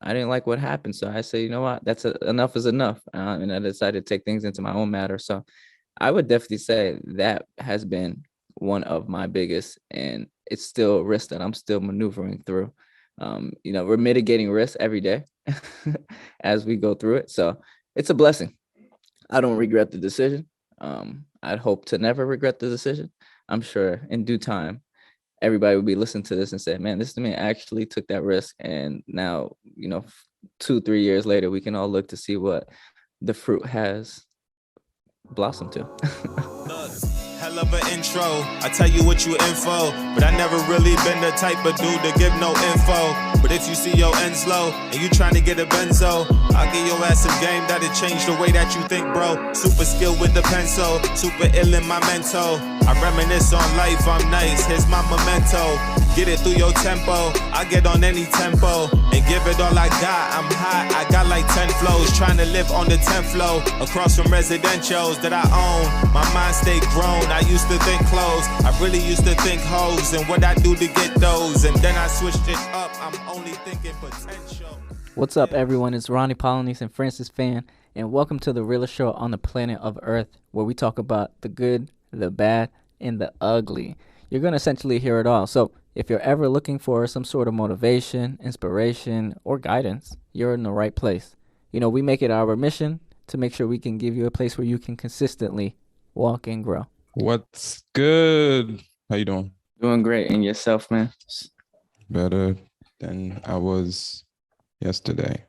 I didn't like what happened. So I say, you know what, enough is enough. And I decided to take things into my own matter. So I would definitely say that has been one of my biggest, and it's still a risk that I'm still maneuvering through. We're mitigating risk every day as we go through it. So it's a blessing. I don't regret the decision. I'd hope to never regret the decision. I'm sure in due time, everybody would be listening to this and say, man, this man actually took that risk. And now, 2-3 years later, we can all look to see what the fruit has blossomed to. Hell of an intro, I tell you what you info, but I never really been the type of dude to give no info. But if you see your ends low and you trying to get a benzo, I'll give your ass some game that'll change the way that you think, bro. Super skilled with the pencil, super ill in my mental. I reminisce on life, I'm nice, here's my memento. Get it through your tempo, I get on any tempo and give it all I got. I'm hot, I got like 10 flows, trying to live on the 10th floor, across from residentials that I own. My mind stay grown, I used to think clothes, I really used to think hoes and what I do to get those, and then I switched it up, I'm only thinking potential. What's up, everyone? It's Ronnie Polonius and Francis Fan, and welcome to the realest show on the planet of Earth, where we talk about the good, the bad, and the ugly. You're going to essentially hear it all. So if you're ever looking for some sort of motivation, inspiration, or guidance, you're in the right place. We make it our mission to make sure we can give you a place where you can consistently walk and grow. What's good? How you doing? Doing great. And yourself, man? Better than I was yesterday.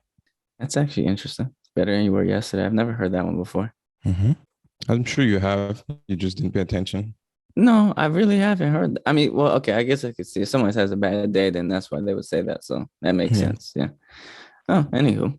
That's actually interesting. Better than you were yesterday. I've never heard that one before. Mm-hmm. I'm sure you have. You just didn't pay attention. No, I really haven't heard. I mean, well, okay, I guess I could see if someone has a bad day, then that's why they would say that. So that makes sense. Yeah. Oh, anywho.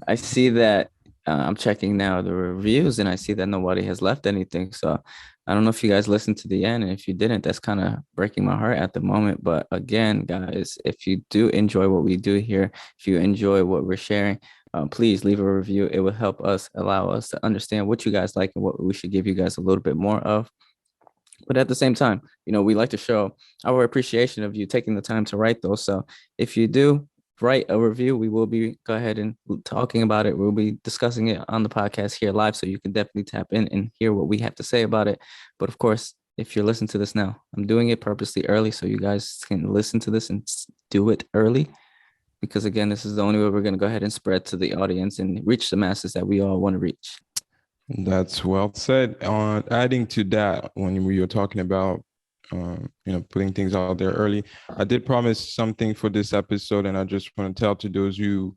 I see that I'm checking now the reviews and I see that nobody has left anything. So I don't know if you guys listened to the end. And if you didn't, that's kind of breaking my heart at the moment. But again, guys, if you do enjoy what we do here, if you enjoy what we're sharing, please leave a review. It will help us, allow us to understand what you guys like and what we should give you guys a little bit more of. But at the same time, we like to show our appreciation of you taking the time to write those. So if you do write a review, we will be go ahead and talking about it. We'll be discussing it on the podcast here live. So you can definitely tap in and hear what we have to say about it. But of course, if you're listening to this now, I'm doing it purposely early so you guys can listen to this and do it early. Because again, this is the only way we're going to go ahead and spread to the audience and reach the masses that we all want to reach. That's well said. Adding to that, when we were talking about, putting things out there early, I did promise something for this episode, and I just want to tell to those who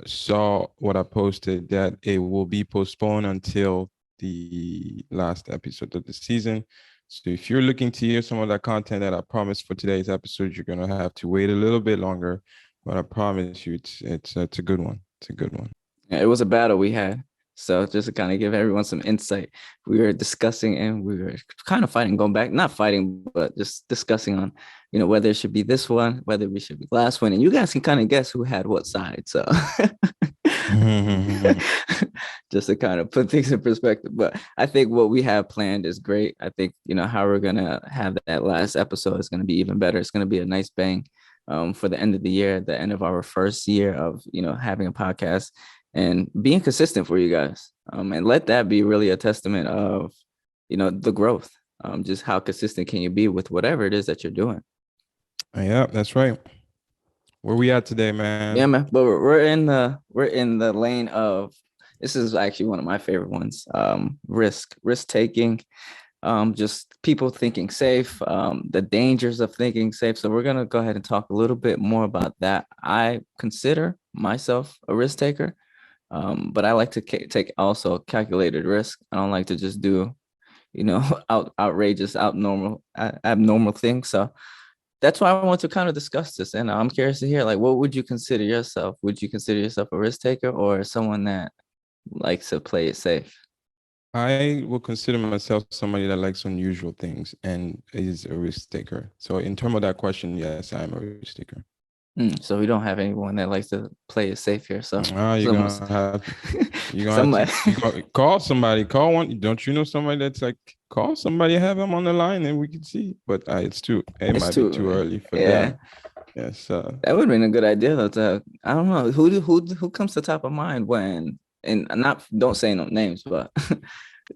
saw what I posted that it will be postponed until the last episode of the season. So if you're looking to hear some of that content that I promised for today's episode, you're going to have to wait a little bit longer. But I promise you, it's a good one. It's a good one. Yeah, it was a battle we had. So just to kind of give everyone some insight, we were discussing and we were kind of fighting, going back, not fighting, but just discussing on, whether it should be this one, whether we should be last one. And you guys can kind of guess who had what side. So just to kind of put things in perspective. But I think what we have planned is great. I think, how we're going to have that last episode is going to be even better. It's going to be a nice bang. For the end of the year, the end of our first year of, having a podcast and being consistent for you guys. And let that be really a testament of, the growth. Just how consistent can you be with whatever it is that you're doing? Yeah, that's right. Where we at today, man? Yeah, man. But we're in the lane of, this is actually one of my favorite ones. Risk taking. Just people thinking safe, the dangers of thinking safe. So we're going to go ahead and talk a little bit more about that. I consider myself a risk taker, but I like to take also calculated risk. I don't like to just do, outrageous, abnormal things. So that's why I want to kind of discuss this. And I'm curious to hear, what would you consider yourself? Would you consider yourself a risk taker or someone that likes to play it safe? I will consider myself somebody that likes unusual things and is a risk taker. So in terms of that question, yes, I'm a risk taker. So we don't have anyone that likes to play it safe here. So you're gonna have to call somebody. Call one. Don't you know somebody that's call somebody, have them on the line, and we can see. But it might be too early for that. Yes. That would have been a good idea though. I don't know who comes to top of mind when, and not don't say no names, but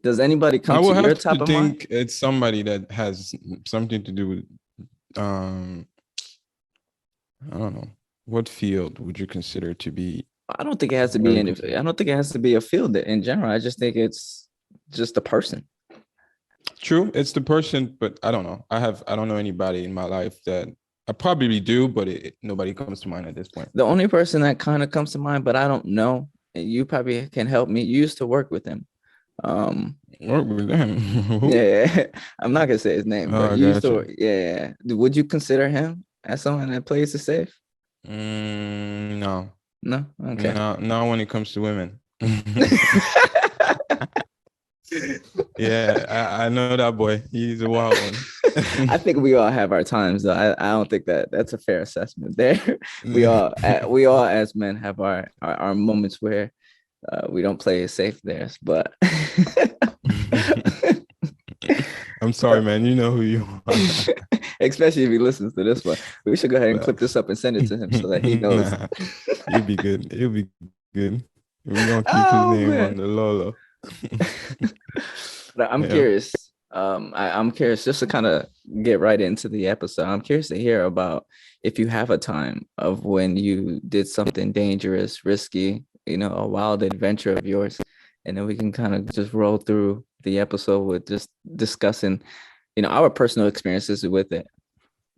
does anybody I come will to your have to top of mind? think it's somebody that has something to do with um I don't know. What field would you consider to be I don't think it has to be very any. good? I don't think it has to be a field in general. I just think it's just a person. True, it's the person, but I don't know. I don't know anybody in my life that I probably do, but nobody comes to mind at this point. The only person that kind of comes to mind, but I don't know, and you probably can help me. You used to work with him. Um, Work with them. Who? yeah, I'm not gonna say his name, Oh, but I you used got to. you. Yeah, would you consider him as someone that plays it safe? No, No. Okay. no, not when it comes to women. Yeah, I know that boy. He's a wild one. I think we all have our times, though. I don't think that that's a fair assessment. There, we all as men have our moments where we don't play it safe. There, but I'm sorry, man. You know who you are. especially if he listens to this one, we should go ahead and clip this Facts. up and send it to him so that he knows. Nah, you'll be good. You'll be good. We're gonna keep his Oh name on man. the Lolo. But I'm Yeah. curious. I'm curious just to kind of get right into the episode. I'm curious to hear about if you have a time of when you did something dangerous, risky, a wild adventure of yours, and then we can kind of just roll through the episode with just discussing, our personal experiences with it.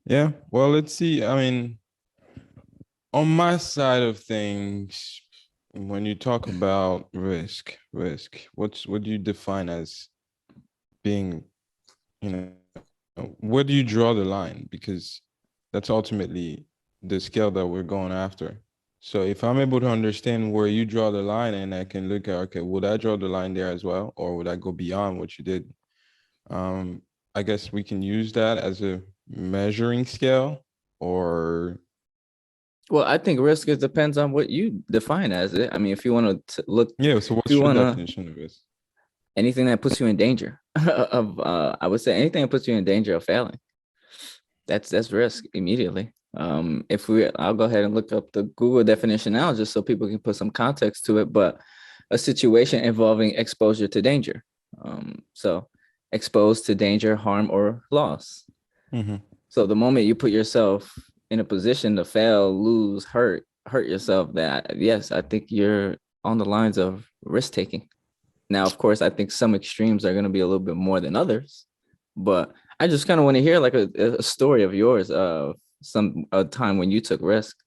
Yeah. Well, let's see. I mean, on my side of things, when you talk about risk, what do you define as being, you know, where do you draw the line? Because that's ultimately the scale that we're going after. So if I'm able to understand where you draw the line and I can look at, okay, would I draw the line there as well? Or would I go beyond what you did? Um, I guess we can use that as a measuring scale or Well, I think risk is depends on what you define as it. I mean, if you want to look, yeah. So if you what's your want to definition of risk? anything that puts you in danger of, I would say anything that puts you in danger of failing. That's risk immediately. If I'll go ahead and look up the Google definition now just so people can put some context to it, but a situation involving exposure to danger. So exposed to danger, harm, or loss. Mm-hmm. So the moment you put yourself in a position to fail, lose, hurt yourself, that yes, I think you're on the lines of risk taking. Now, of course, I think some extremes are going to be a little bit more than others, but I just kind of want to hear like a story of yours of a time when you took risk.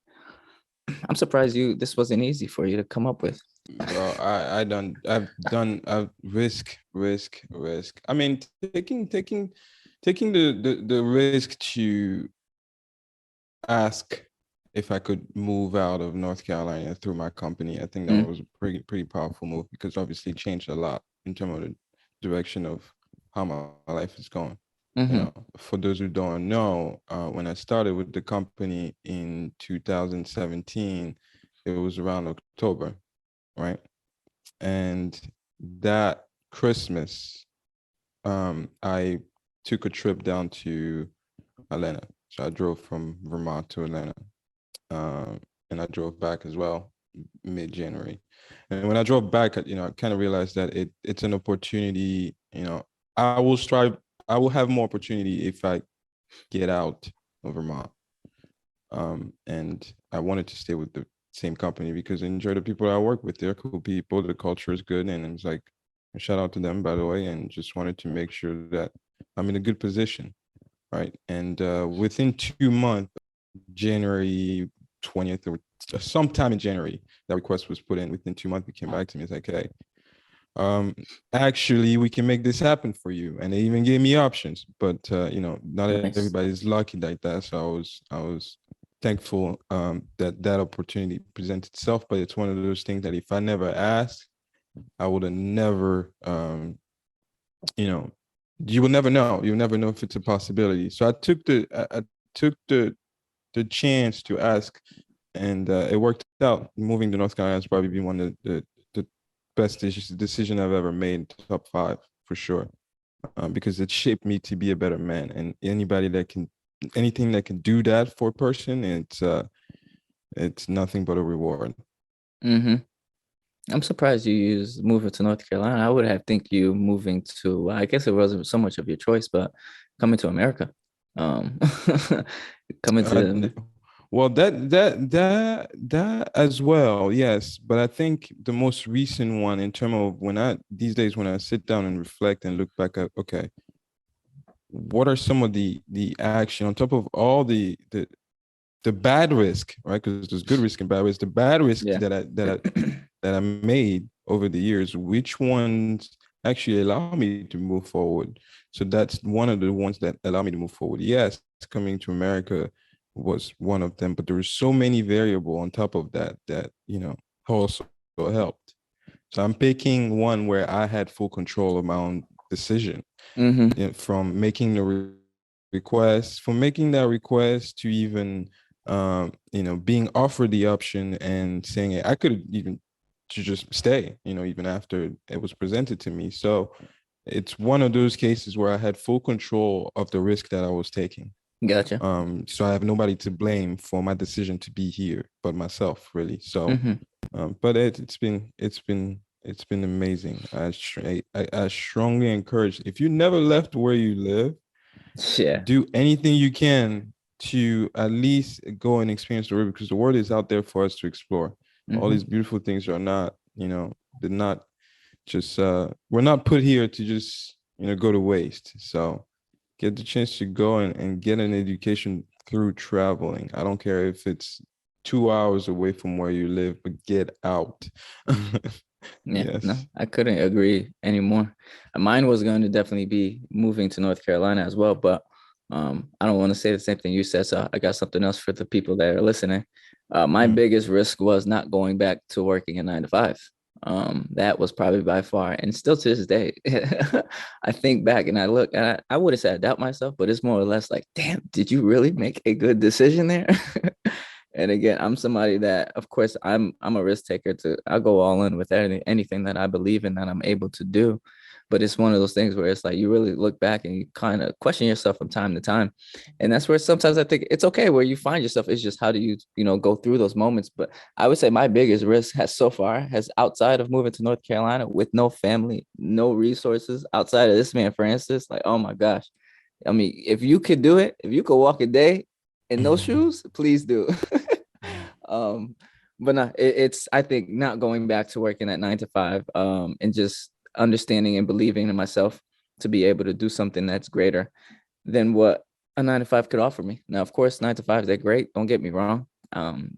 I'm surprised this wasn't easy for you to come up with. Well, I've risk. I mean, taking the risk to ask if I could move out of North Carolina through my company. I think that was a pretty powerful move because obviously it changed a lot in terms of the direction of how my life is going. For those who don't know, when I started with the company in 2017, it was around October, right? And that Christmas, I took a trip down to Atlanta. So I drove from Vermont to Atlanta, and I drove back as well mid-January. And when I drove back, I kind of realized that it's an opportunity. I will strive. I will have more opportunity if I get out of Vermont. And I wanted to stay with the same company because I enjoy the people I work with. They're cool people. The culture is good, and it's like a shout out to them, by the way. And just wanted to make sure that I'm in a good position, right? And within 2 months, January 20th or sometime in January, that request was put in. Within 2 months, it came back to me. It's like, hey, actually we can make this happen for you, and they even gave me options, but not Nice. everybody's lucky like that. So I was thankful that opportunity presents itself, but it's one of those things that if I never asked, I would have never you will never know. You'll never know if it's a possibility. So I took the chance to ask, and it worked out. Moving to North Carolina has probably been one of the best decision I've ever made, top 5 for sure, because it shaped me to be a better man. And anybody that can anything that can do that for a person, it's nothing but a reward. Mm-hmm. I'm surprised you used moving to North Carolina. I would have think you moving to, well, I guess it wasn't so much of your choice, but coming to America. Um, coming to, Well, that as well, yes. But I think the most recent one, in terms of when I these days when I sit down and reflect and look back at, okay, what are some of the action on top of all the bad risk, right? Because there's good risk and bad risk. The bad risk yeah. that I made over the years, which ones actually allow me to move forward? So that's one of the ones that allow me to move forward. Yes, coming to America was one of them, but there were so many variable on top of that also helped. So I'm picking one where I had full control of my own decision, Mm-hmm. from making the request, from making that request to even being offered the option and saying I could even to just stay, even after it was presented to me. So it's one of those cases where I had full control of the risk that I was taking. Gotcha. So I have nobody to blame for my decision to be here but myself, really. So Mm-hmm. but it's been amazing. I strongly encourage, if you never left where you live, Yeah. do anything you can to at least go and experience the world, because the world is out there for us to explore. All Mm-hmm. these beautiful things are not, they're not just we're not put here to just go to waste. So get the chance to go and get an education through traveling. I don't care if it's 2 hours away from where you live, but get out. Yeah, no, Yes. I couldn't agree anymore. Mine was going to definitely be moving to North Carolina as well, but I don't want to say the same thing you said, so I got something else for the people that are listening. My Mm. biggest risk was not going back to working a 9 to 5. That was probably by far, and still to this day, I think back and I look, and I would have said I doubt myself, but it's more or less like, damn, did you really make a good decision there? And again, I'm somebody that, of course, I'm a risk taker. I'll go all in with anything that I believe in that I'm able to do. But it's one of those things where it's like you really look back and you kind of question yourself from time to time. And that's where sometimes I think it's okay where you find yourself. It's just how do you go through those moments. But I would say my biggest risk has outside of moving to North Carolina with no family, no resources outside of this man, Francis. Like, oh my gosh. I mean, if you could do it, if you could walk a day in those shoes, please do. um, but no, it's I think not going back to working at 9 to 5, and just understanding and believing in myself to be able to do something that's greater than what a 9 to 5 could offer me. Now, of course, 9 to 5s, they're great. Don't get me wrong.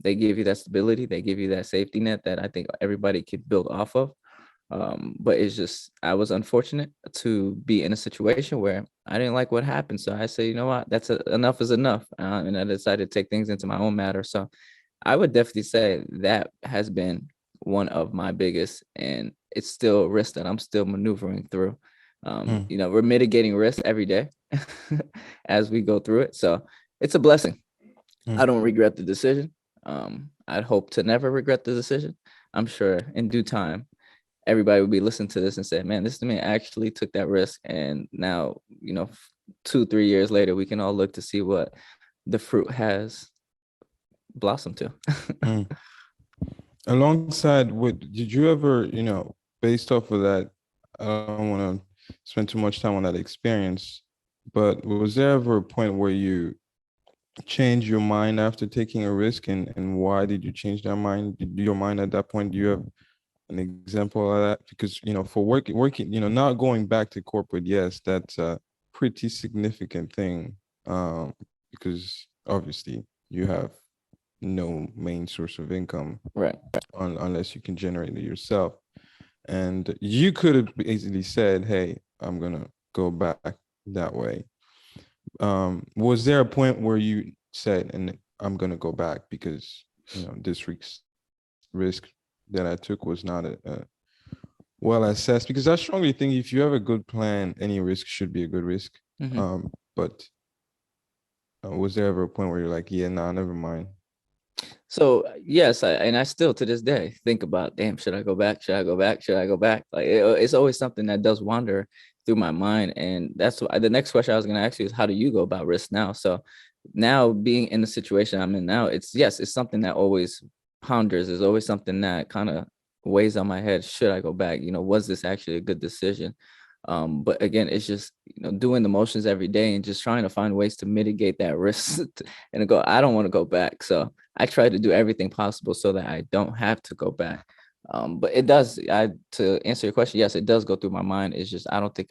They give you that stability, they give you that safety net that I think everybody could build off of. But it's just I was unfortunate to be in a situation where I didn't like what happened. So I say, you know what, enough is enough, and I decided to take things into my own matter. So I would definitely say that has been one of my biggest, and it's still a risk that I'm still maneuvering through. Mm. We're mitigating risk every day as we go through it. So it's a blessing. I Mm. don't regret the decision. I'd hope to never regret the decision. I'm sure in due time, everybody would be listening to this and say, man, this man actually took that risk. And now, 2-3 years later, we can all look to see what the fruit has blossomed to. Mm. Alongside, what did you ever, based off of that, I don't want to spend too much time on that experience, but was there ever a point where you changed your mind after taking a risk, and why did you change that mind? Did your mind at that point, do you have an example of that? Because, for working, not going back to corporate, yes, that's a pretty significant thing, because obviously you have no main source of income Right. unless you can generate it yourself. And you could have easily said, hey, I'm gonna go back that way. Was there a point where you said, and I'm gonna go back because this risk that I took was not a well assessed? Because I strongly think if you have a good plan, any risk should be a good risk. Mm-hmm. But was there ever a point where you're like, yeah, nah, never mind? So yes, I still to this day think about, damn, should I go back? Should I go back? Should I go back? Like it's always something that does wander through my mind, and that's why the next question I was going to ask you is, how do you go about risk now? So now being in the situation I'm in now, it's something that always ponders. There's always something that kind of weighs on my head. Should I go back? Was this actually a good decision? But again, it's just doing the motions every day and just trying to find ways to mitigate that risk and go, I don't want to go back. So I try to do everything possible so that I don't have to go back. But it does, to answer your question, yes, it does go through my mind. It's just I don't think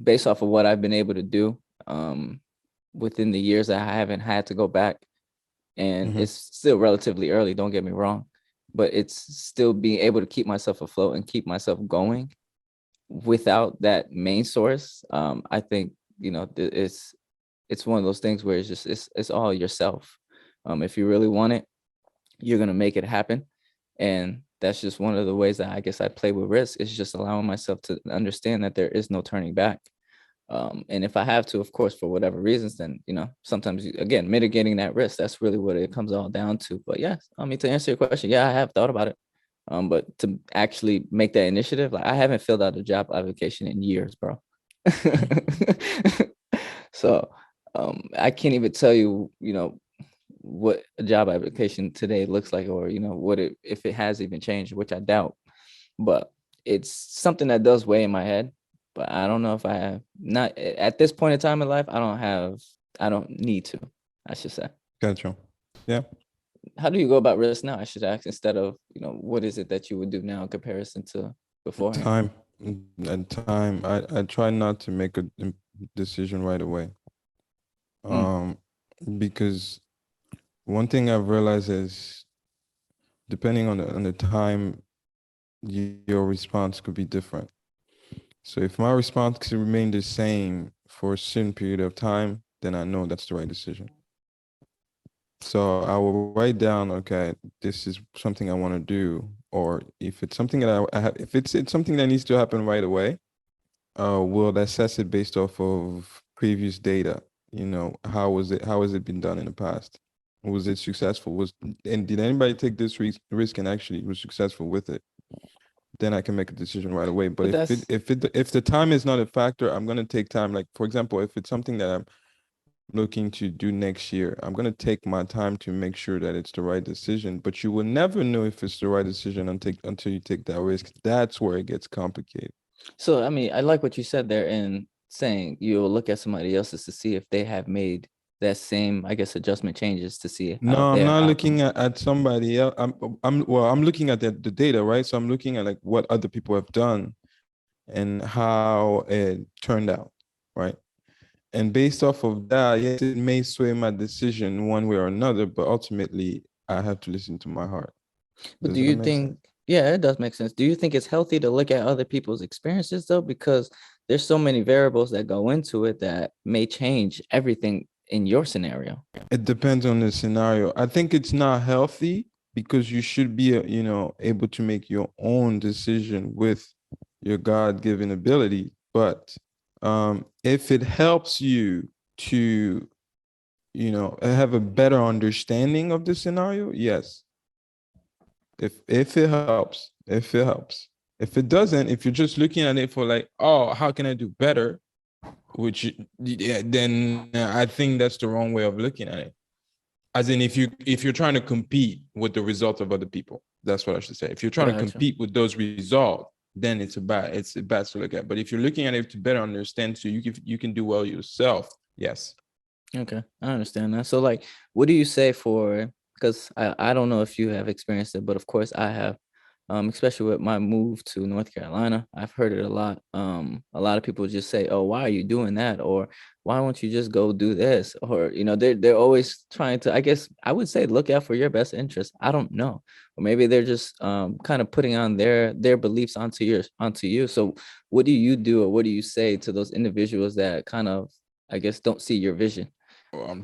based off of what I've been able to do within the years that I haven't had to go back, and it's still relatively early, don't get me wrong, but it's still being able to keep myself afloat and keep myself going without that main source. I think it's one of those things where it's all yourself. If you really want it, you're gonna make it happen, and that's just one of the ways that I guess I play with risk. Is just allowing myself to understand that there is no turning back. And if I have to, of course, for whatever reasons, then sometimes again mitigating that risk. That's really what it comes all down to. But yes, I mean, to answer your question, yeah, I have thought about it. But to actually make that initiative, like I haven't filled out a job application in years, bro. So I can't even tell you, what a job application today looks like, or what if it has even changed, which I doubt. But it's something that does weigh in my head. But I don't know if I have, not at this point in time in life. I don't need to, I should say. Gotcha. Yeah. How do you go about risk now? I should ask, instead of, what is it that you would do now in comparison to before? Time. And time. I try not to make a decision right away. Because one thing I've realized is, depending on the time, your response could be different. So if my response could remain the same for a certain period of time, then I know that's the right decision. So I will write down, okay, this is something I want to do, or if it's something that I have, if it's something that needs to happen right away, we'll assess it based off of previous data. How has it been done in the past? Was it successful? And did anybody take this risk and actually was successful with it? Then I can make a decision right away. But if the time is not a factor, I'm gonna take time. Like, for example, if it's something that I'm looking to do next year, I'm gonna take my time to make sure that it's the right decision. But you will never know if it's the right decision until you take that risk. That's where it gets complicated. So I mean, I like what you said there in saying you'll look at somebody else's to see if they have made that same, I guess, adjustment changes to see. No, I'm not looking at somebody else. I'm looking at the data, right? So I'm looking at like what other people have done and how it turned out, right? And based off of that, yes, it may sway my decision one way or another, but ultimately I have to listen to my heart. But do you think, yeah, it does make sense. Do you think it's healthy to look at other people's experiences though? Because there's so many variables that go into it that may change everything in your scenario. It depends on the scenario. I think it's not healthy because you should be, able to make your own decision with your God-given ability. But if it helps you to, have a better understanding of the scenario, yes. If it helps. If it doesn't, if you're just looking at it for like, oh, how can I do better? Then I think that's the wrong way of looking at it. As in, if you're trying to compete with the results of other people, that's what I should say. If you're trying to compete with those results, then it's bad to look at. But if you're looking at it to better understand, so you can do well yourself, yes. Okay, I understand that. So like, what do you say for, because I don't know if you have experienced it, but of course I have. Especially with my move to North Carolina, I've heard it a lot. A lot of people just say, "Oh, why are you doing that?" Or "Why won't you just go do this?" Or they're always trying to, I guess I would say, look out for your best interest. I don't know, or maybe they're just kind of putting on their beliefs onto you. So, what do you do, or what do you say to those individuals that kind of, I guess, don't see your vision?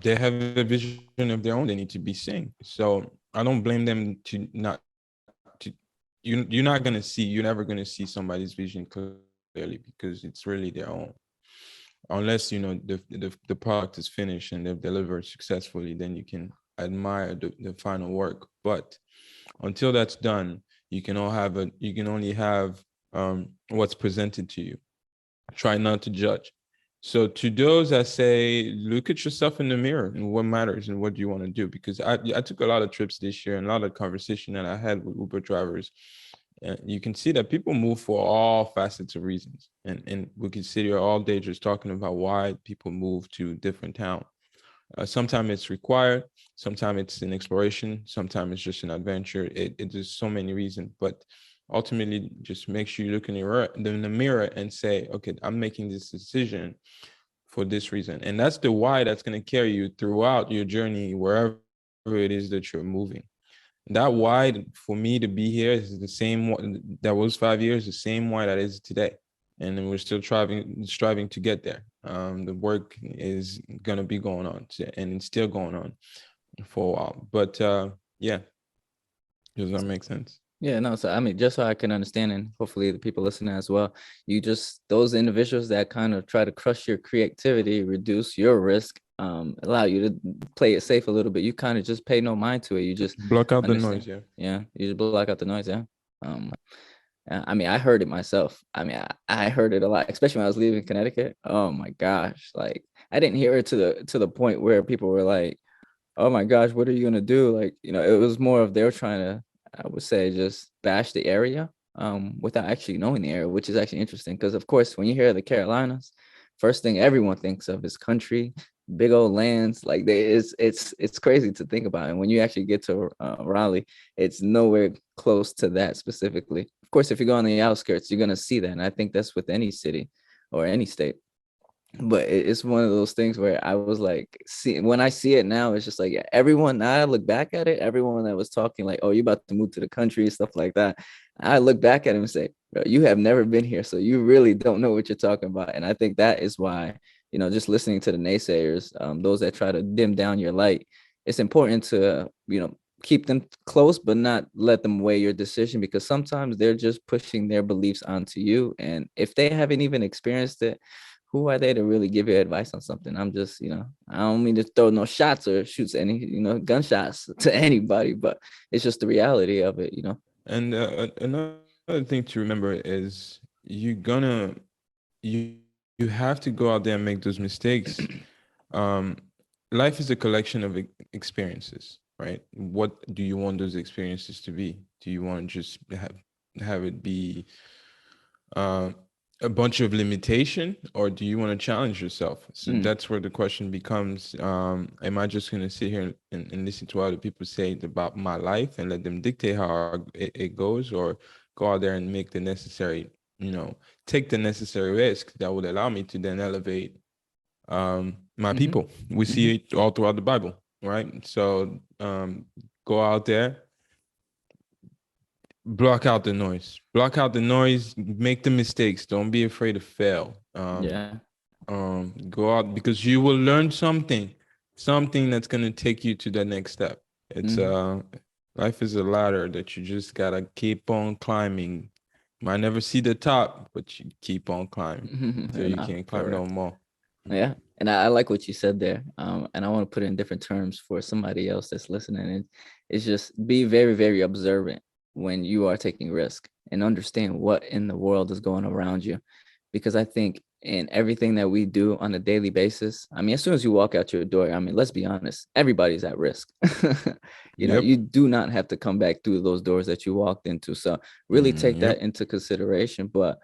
They have a vision of their own. They need to be seeing. So I don't blame them to not. You're never going to see somebody's vision clearly because it's really their own. Unless, the product is finished and they've delivered successfully, then you can admire the final work. But until that's done, you can only have what's presented to you. Try not to judge. So to those that say, look at yourself in the mirror and what matters and what you want to do, because I took a lot of trips this year and a lot of conversation that I had with Uber drivers. And you can see that people move for all facets of reasons. And we could sit here all day just talking about why people move to different towns. Sometimes it's required, sometimes it's an exploration, sometimes it's just an adventure. It is so many reasons, but ultimately just make sure you look in the mirror and say, okay, I'm making this decision for this reason. And that's the why that's going to carry you throughout your journey, wherever it is that you're moving. That why for me to be here is the same one that was 5 years, the same why that is today. And then we're still striving to get there. The work is going to be going on and it's still going on for a while. But yeah, does that make sense? Yeah, no, so I mean, just so I can understand, and hopefully the people listening as well, those individuals that kind of try to crush your creativity, reduce your risk, allow you to play it safe a little bit. You kind of just pay no mind to it. You just block out the understand. noise. Yeah. Yeah, you just block out the noise. Yeah. I mean, I heard it myself. I mean, I heard it a lot, especially when I was leaving Connecticut. Oh my gosh, like I didn't hear it to the point where people were like, "Oh my gosh, what are you gonna do?" Like, it was more of they were trying to, I would say, just bash the area, without actually knowing the area, which is actually interesting because, of course, when you hear the Carolinas, first thing everyone thinks of is country, big old lands. Like, it's crazy to think about. And when you actually get to Raleigh, it's nowhere close to that specifically. Of course, if you go on the outskirts, you're gonna see that, and I think that's with any city or any state. But it's one of those things where I was like, when I see it now, it's just like, yeah, everyone, now I look back at it, everyone that was talking like, oh, you about to move to the country, stuff like that. I look back at him and say, bro, you have never been here. So you really don't know what you're talking about. And I think that is why, just listening to the naysayers, those that try to dim down your light, it's important to, keep them close, but not let them weigh your decision, because sometimes they're just pushing their beliefs onto you. And if they haven't even experienced it, who are they to really give you advice on something? I'm just, I don't mean to throw no shots or shoots any, gunshots to anybody, but it's just the reality of it. And another thing to remember is you you have to go out there and make those mistakes. Life is a collection of experiences, right? What do you want those experiences to be? Do you want to just have it be a bunch of limitation, or do you want to challenge yourself? So that's where the question becomes, am I just going to sit here and listen to what other people say about my life and let them dictate how it goes, or go out there and make the necessary, take the necessary risk that would allow me to then elevate my people? We see it all throughout the Bible, right? So go out there, block out the noise, make the mistakes, don't be afraid to fail. Go out, because you will learn something that's going to take you to the next step. It's life is a ladder that you just gotta keep on climbing. Might never see the top, but you keep on climbing so you can't climb no more. Yeah. And I like what you said there. And I want to put it in different terms for somebody else that's listening. And it's just be very, very observant when you are taking risk, and understand what in the world is going around you. Because I think in everything that we do on a daily basis, I mean, as soon as you walk out your door, I mean, let's be honest, everybody's at risk. You do not have to come back through those doors that you walked into. So really take that into consideration, but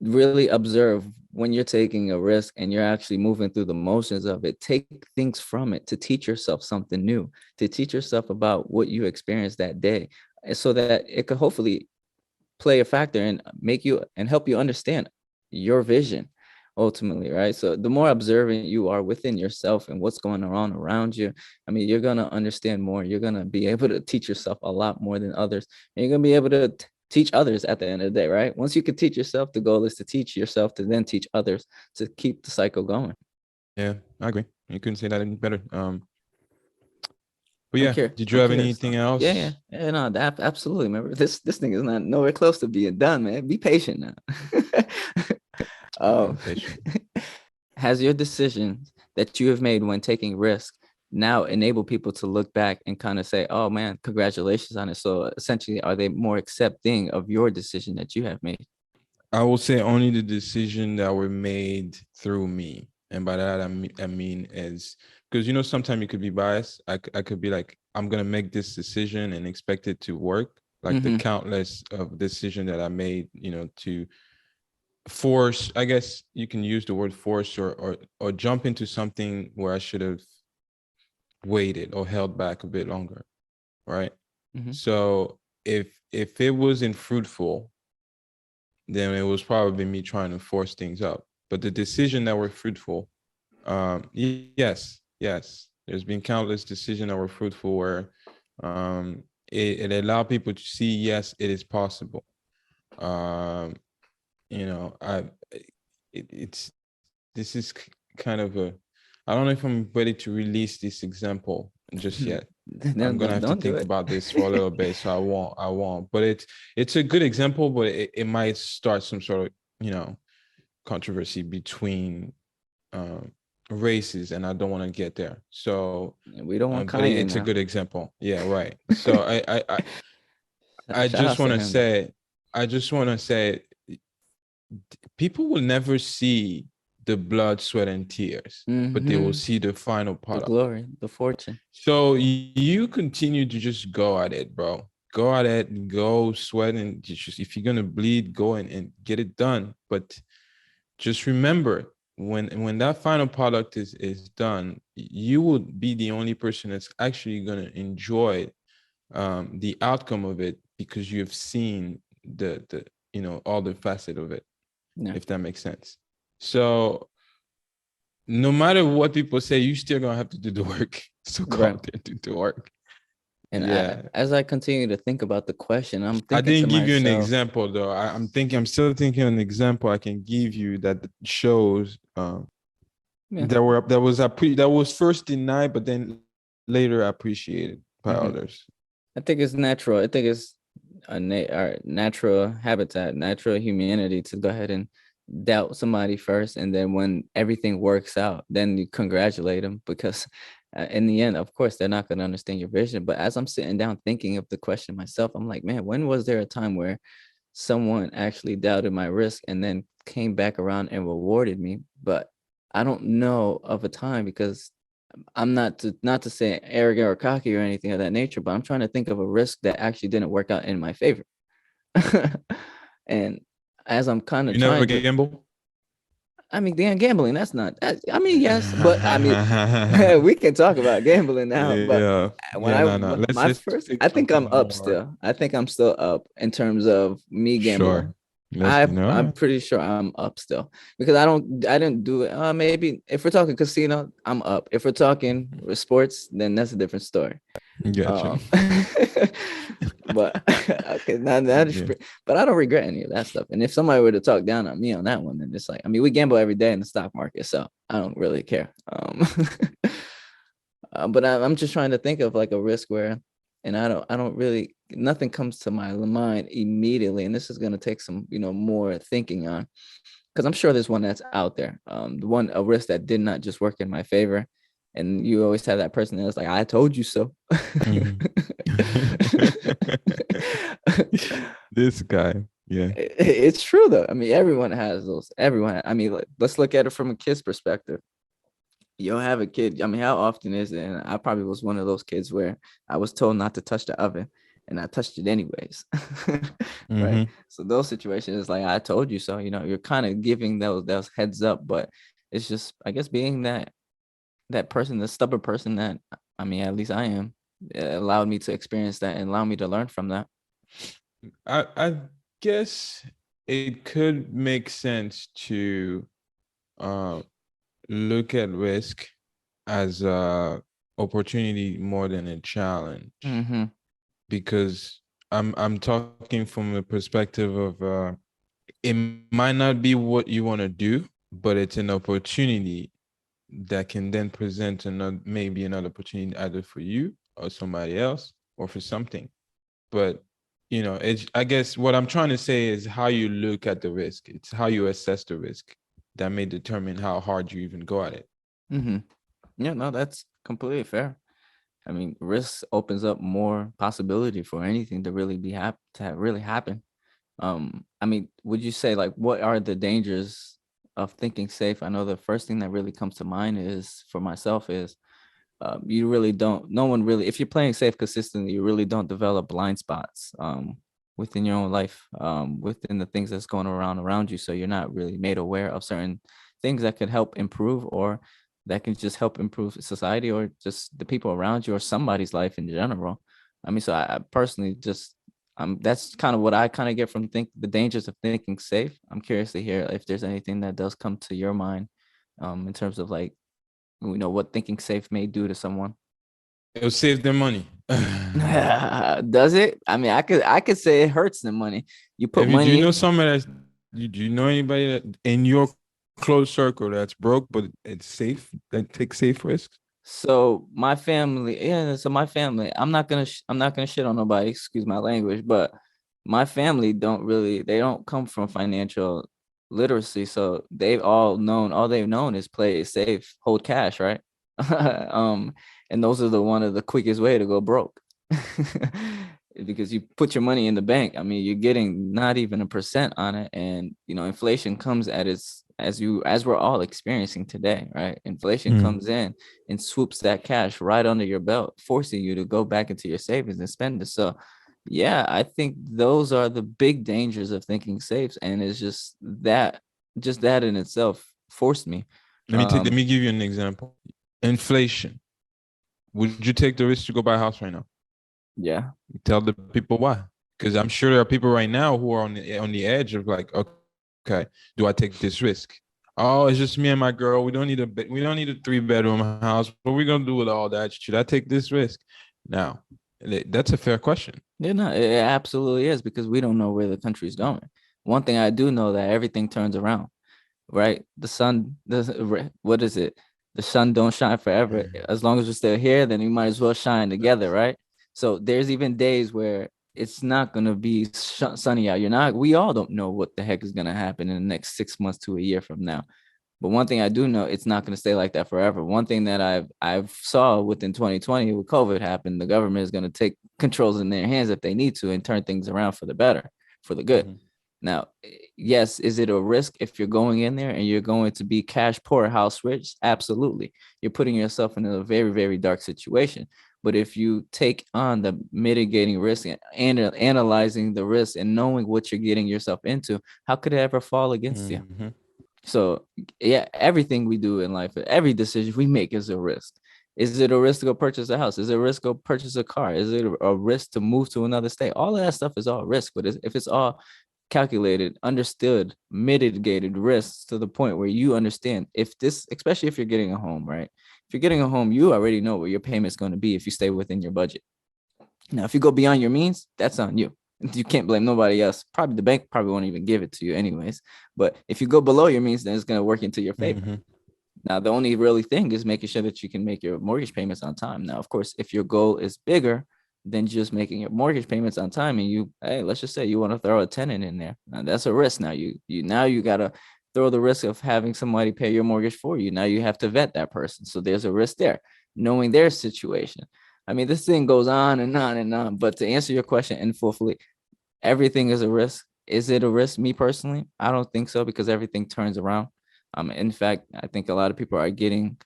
really observe when you're taking a risk and you're actually moving through the motions of it. Take things from it to teach yourself something new, to teach yourself about what you experienced that day, so that it could hopefully play a factor and make you and help you understand your vision ultimately, right? So the more observant you are within yourself and what's going on around you, I mean, you're going to understand more. You're going to be able to teach yourself a lot more than others. And you're going to be able to teach others at the end of the day, right? Once you can teach yourself, the goal is to teach yourself to then teach others, to keep the cycle going. Yeah, I agree. You couldn't say that any better. But yeah, did you have anything else? Yeah, no, absolutely. Remember, this thing is not nowhere close to being done, man. Be patient now. Has your decisions that you have made when taking risks now enable people to look back and kind of say, oh man, congratulations on it? So essentially, are they more accepting of your decision that you have made? I will say only the decision that were made through me. And by that, I mean is because, sometimes you could be biased. I could be like, I'm going to make this decision and expect it to work. Like the Mm-hmm. countless of decision that I made, to force, I guess you can use the word force or jump into something where I should have waited or held back a bit longer. Right. Mm-hmm. So if it wasn't fruitful, then it was probably me trying to force things up. But the decision that were fruitful, yes, there's been countless decisions that were fruitful where it allowed people to see, yes, it is possible. You know, it's this is kind of I don't know if I'm ready to release this example just yet. I'm gonna have to Don't do think it. about this for a little bit, so I won't. But it's a good example, but it might start some sort of controversy between races, and I don't want to get there. So, We don't want but Kanye it's a now. good example. Yeah, right. So I Shout just out to want to him, though. say, people will never see the blood, sweat, and tears, but they will Mhm. see the final The product. glory, the fortune. So you continue to just go at it, bro. Go at it, go sweat, and just if you're gonna bleed, go and get it done. But just remember, when that final product is done, you will be the only person that's actually gonna enjoy the outcome of it because you've seen the all the facet of it, Yeah. if that makes sense. So no matter what people say, you still gonna have to do the work. So go Right. out there, do the work. And Yeah. as I continue to think about the question, I'm I thinking to didn't give you an myself, example though. I'm still thinking an example I can give you that shows yeah. that was first denied, but then later appreciated by Mhm. others. I think it's natural. I think it's our natural habitat, natural humanity to go ahead and doubt somebody first, and then when everything works out, then you congratulate them because in the end, of course, they're not going to understand your vision. But as I'm sitting down thinking of the question myself, I'm like, man, when was there a time where someone actually doubted my risk and then came back around and rewarded me? But I don't know of a time because I'm not to say arrogant or cocky or anything of that nature, but I'm trying to think of a risk that actually didn't work out in my favor. And as I'm kind of You never trying to, gamble? I mean, damn, gambling, that's not, I mean, yes, but I mean, we can talk about gambling now, but Yeah. when Yeah, no. my Let's first, pick I think I'm something up more. still. I think I'm still up in terms of me Sure. gambling. Let's I'm no. pretty sure I'm up still because I didn't do it. Maybe if we're talking casino, I'm up. If we're talking sports, then that's a different story. Gotcha. But okay, now that is, Yeah. but I don't regret any of that stuff. And if somebody were to talk down on me on that one, then it's like, I mean, we gamble every day in the stock market, so I don't really care. But I'm just trying to think of like a risk where, and I don't really, nothing comes to my mind immediately. And this is going to take some, more thinking on, because I'm sure there's one that's out there. A risk that did not just work in my favor. And you always have that person that's like, I told you so. Mhm. This guy. Yeah. It's true though. I mean, everyone has those. Everyone. I mean, let's look at it from a kid's perspective. You'll have a kid. I mean, how often is it? And I probably was one of those kids where I was told not to touch the oven, and I touched it anyways. Right. Mm-hmm. So those situations, it's like I told you so. You're kind of giving those heads up, but it's just, I guess, being that person, the stubborn person that, I mean, at least I am, it allowed me to experience that and allow me to learn from that. I guess it could make sense to uh, look at risk as a opportunity more than a challenge, Mm-hmm. because I'm talking from a perspective of it might not be what you want to do, but it's an opportunity that can then present another opportunity either for you or somebody else or for something. But it's, I guess what I'm trying to say is how you look at the risk. It's how you assess the risk that may determine how hard you even go at it. Mm-hmm. Yeah, no, that's completely fair. I mean, risk opens up more possibility for anything to really really happen. I mean, would you say like what are the dangers of thinking safe? I know the first thing that really comes to mind is for myself is you really don't, no one really, if you're playing safe consistently, you really don't develop blind spots within your own life, within the things that's going around you. So you're not really made aware of certain things that could help improve or that can just help improve society or just the people around you or somebody's life in general. I mean, so I personally just, that's kind of what I kind of get from think the dangers of thinking safe. I'm curious to hear if there's anything that does come to your mind in terms of like, what thinking safe may do to someone. It'll save them money. Does it? I mean, I could say it hurts them money. You put Do you money. know someone that's do you know anybody that in your close circle that's broke but it's safe, that takes safe risks? So my family, yeah. So my family, I'm not gonna shit on nobody. Excuse my language, but my family they don't come from financial literacy. So all they've known is play it safe, hold cash, right? And those are the one of the quickest way to go broke. Because you put your money in the bank. I mean, you're getting not even a percent on it. And inflation comes at its as we're all experiencing today, right? Inflation comes in and swoops that cash right under your belt, forcing you to go back into your savings and spend it. So yeah, I think those are the big dangers of thinking safe. And it's just that in itself forced me. Let me give you an example. Inflation. Would you take the risk to go buy a house right now? Yeah. Tell the people why. Because I'm sure there are people right now who are on the edge of like, okay, do I take this risk? Oh, it's just me and my girl. We don't need a 3-bedroom house. What are we gonna do with all that? Should I take this risk? Now, that's a fair question. Yeah, no, it absolutely is because we don't know where the country's going. One thing I do know that everything turns around, right? The sun doesn't. What is it? The sun don't shine forever. As long as we're still here, then we might as well shine together, right? So there's even days where it's not gonna be sunny out. We all don't know what the heck is gonna happen in the next 6 months to a year from now. But one thing I do know, it's not going to stay like that forever. One thing that I've saw within 2020 with COVID happened, the government is going to take controls in their hands if they need to and turn things around for the better, for the good. Mm-hmm. Now, yes, is it a risk if you're going in there and you're going to be cash poor, house rich? Absolutely. You're putting yourself in a very, very dark situation. But if you take on the mitigating risk and analyzing the risk and knowing what you're getting yourself into, how could it ever fall against you? So yeah, everything we do in life, every decision we make is a risk. Is it a risk to go purchase a house? Is it a risk to go purchase a car? Is it a risk to move to another state? All of that stuff is all risk. But if it's all calculated, understood, mitigated risks to the point where you understand especially if you're getting a home, right? If you're getting a home, you already know what your payment's going to be if you stay within your budget. Now, if you go beyond your means, that's on you. You can't blame nobody else. Probably the bank won't even give it to you anyways. But if you go below your means, then it's going to work into your favor. Mm-hmm. Now, the only really thing is making sure that you can make your mortgage payments on time. Now, of course, if your goal is bigger than just making your mortgage payments on time and let's just say you want to throw a tenant in there. Now, that's a risk. Now you got to throw the risk of having somebody pay your mortgage for you. Now you have to vet that person. So there's a risk there, knowing their situation. I mean, this thing goes on and on and on. But to answer your question in fully, everything is a risk. Is it a risk? Me personally, I don't think so because everything turns around. In fact, I think a lot of people are getting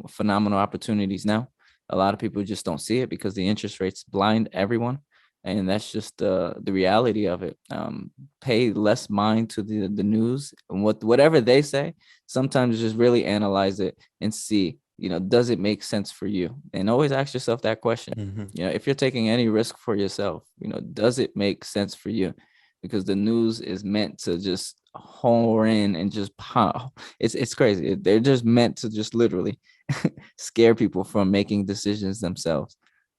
phenomenal opportunities now. A lot of people just don't see it because the interest rates blind everyone. And that's just the reality of it. Pay less mind to the news and whatever they say. Sometimes just really analyze it and see, does it make sense for you? And always ask yourself that question. Mm-hmm. If you're taking any risk for yourself, does it make sense for you? Because the news is meant to just hone in and just pop. It's crazy. They're just meant to just literally scare people from making decisions themselves.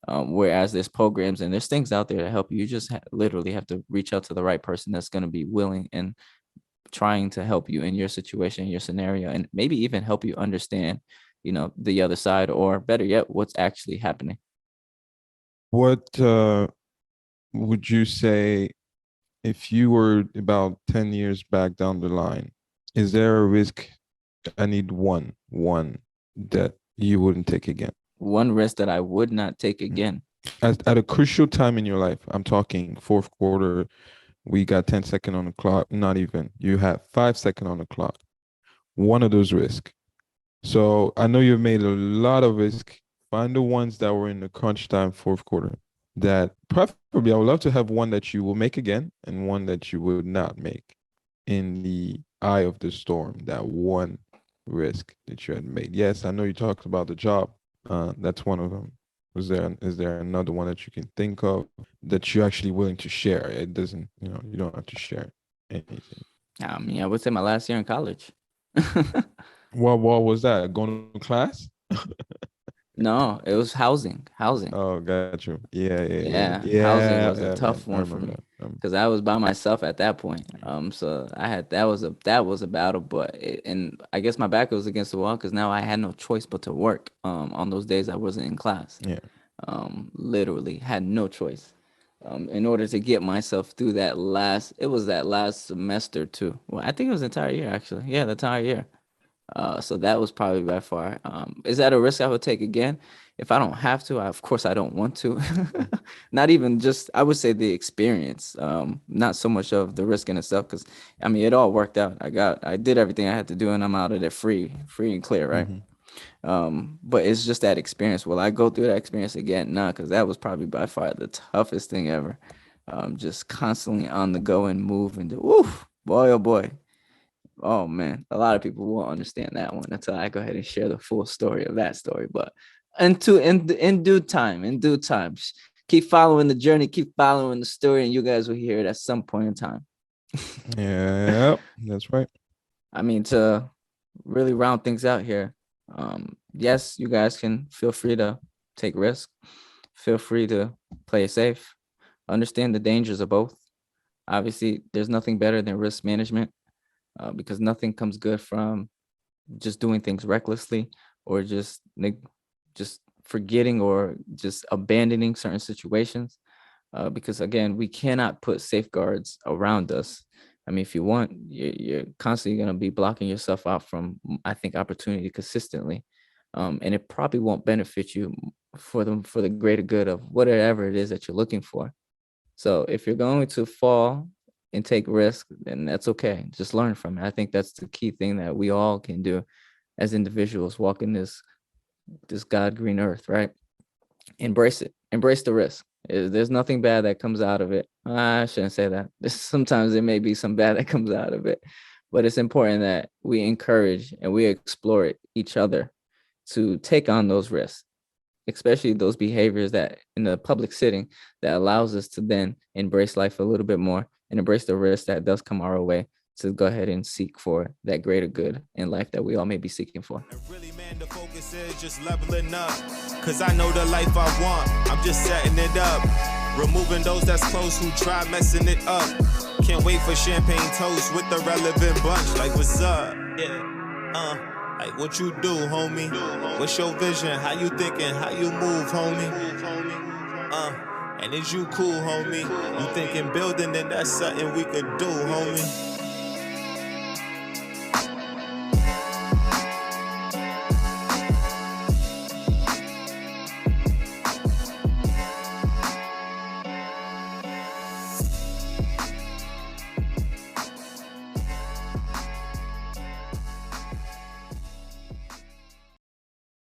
Whereas there's programs and there's things out there to help you. You just literally have to reach out to the right person that's going to be willing and trying to help you in your situation, your scenario, and maybe even help you understand the other side, or better yet, what's actually happening. What would you say if you were about 10 years back down the line? Is there a risk? I need one that you wouldn't take again. One risk that I would not take again. At a crucial time in your life, I'm talking fourth quarter, We got 10 seconds on the clock. Not even. You have 5 seconds on the clock. One of those risks. So I know you've made a lot of risk. Find the ones that were in the crunch time fourth quarter. That preferably, I would love to have one that you will make again and one that you would not make in the eye of the storm. That one risk that you had made. Yes, I know you talked about the job. That's one of them. Is there another one that you can think of that you're actually willing to share? It doesn't, you don't have to share anything. I mean, I would say my last year in college. What was that? Going to class? No, it was housing. Oh, got you. Yeah, Yeah. housing was a Yeah, tough man. I one for remember me that. because I was by myself at that point. So I had that was a battle, but and I guess my back was against the wall because now I had no choice but to work. On those days I wasn't in class. Yeah. Literally had no choice. In order to get myself through that last semester too. Well, I think it was the entire year actually. Yeah, the entire year. So that was probably by far. Is that a risk I would take again? If I don't have to, of course I don't want to. Not even just, I would say the experience, not so much of the risk in itself, because I mean it all worked out. I did everything I had to do, and I'm out of there free and clear, right? But it's just that experience. Will I go through that experience again? Nah, because that was probably by far the toughest thing ever. Just constantly on the go and move and woof, boy, oh boy. Oh man, a lot of people won't understand that one until I go ahead and share the full story of that story. But in due time, keep following the journey, keep following the story, and you guys will hear it at some point in time. Yeah, that's right. I mean, to really round things out here, yes, you guys can feel free to take risks. Feel free to play it safe. Understand the dangers of both. Obviously, there's nothing better than risk management. Because nothing comes good from just doing things recklessly or just forgetting or just abandoning certain situations. Because again, we cannot put safeguards around us. I mean, if you want, you're constantly going to be blocking yourself out from, I think, opportunity consistently, and it probably won't benefit you for the greater good of whatever it is that you're looking for. So if you're going to fall and take risk, then that's okay. Just learn from it. I think that's the key thing that we all can do as individuals walking this God green earth, right? Embrace it. Embrace the risk. There's nothing bad that comes out of it. I shouldn't say that. Sometimes there may be some bad that comes out of it, but it's important that we encourage and we explore each other to take on those risks, especially those behaviors that in the public setting that allows us to then embrace life a little bit more and embrace the risk that does come our way to go ahead and seek for that greater good in life that we all may be seeking for. And really, man, the focus is just leveling up. Cause I know the life I want, I'm just setting it up. Removing those that's close who try messing it up. Can't wait for champagne toast with the relevant bunch. Like, what's up? Yeah, like what you do, homie? What's your vision? How you thinking? How you move, homie? And is you cool, homie? You thinking building, then that's something we could do, homie.